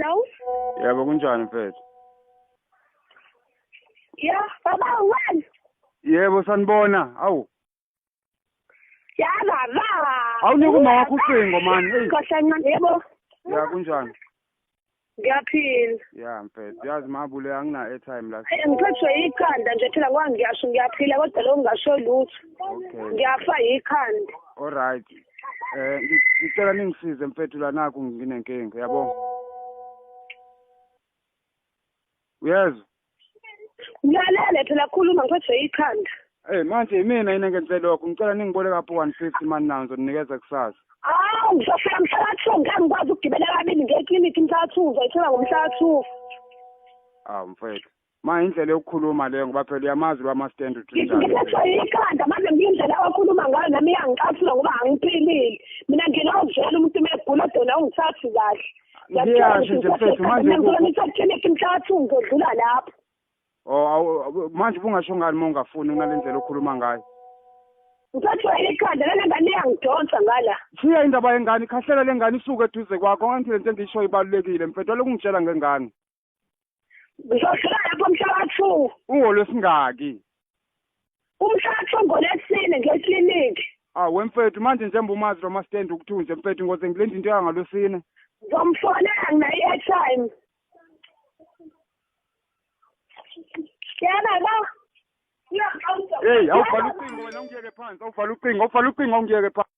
Hello? Yebo kunjani mfethu? Yeah, baba wena. Yebo sanibona. Awu. Ya baba. Awunika uma wakho ucingo man. Hey. Kahlanga yebo. Ya kunjani? Ngiyaphila. Ya mfethu. Yazi mabule angina airtime la. Ngiphethwe ikhanda nje phela kwangiyasho ngiyaphila kodwa lo ngasho lutho. Okay. Ngiyafa ikhanda. All right. Ngicela ningisize mfethu la naku nginenkinga yabo. Uyezwa? Ngiyalele phela khuluma ngiphethwe ikhanda. Manje yimina yini engenze lokho ngicela ningibole kapho 150 mani nawo ngizonikeza kusasa. Ngizofika mhla ka-2 ngangikwazi ukugibela kabili ngeklinikhi mhla ka-2 uzoyithola ngomhla ka-2. Mfethu. Ma indlela yokukhuluma leyo ngoba phela uyamazi lwama-stand uthi njalo. Ngiphethwe ikhanda manje ngiyindlela okhuluma ngayo nami iyangicathula ngoba angiphilile. Mina nginokuvela umuntu megula dona ungithathi kahle. Ngiyasho nje mfethu manje ngiklinikhi mhla ka-2 ngizodlula lapho. Manje bungasho ngani uma ungafuni kunale ndlela okhuluma ngayo? Ngiphethwe ikhanda lana ngane iyangidonsa ngala. Shiya indaba yengane ikhahlela lengane isuke eduze kwakho nganthi lento engiyisho ibalulekile mfethu lokungitshela ngengane. Ngizodlula lapho mhla ka-2. Ungolwesingaki? Umhla ka-2 ngolesine ngeklinikhi. Wemfethu manje njengoba umazi loma stand ukuthunze mfethu ngoze ngilenze into yangalosine. Ngomfonela nginayo airtime. Yana la. Hey, awuvala ucingo wena ungiyeke phansi, awuvala ucingo ungiyeke phansi.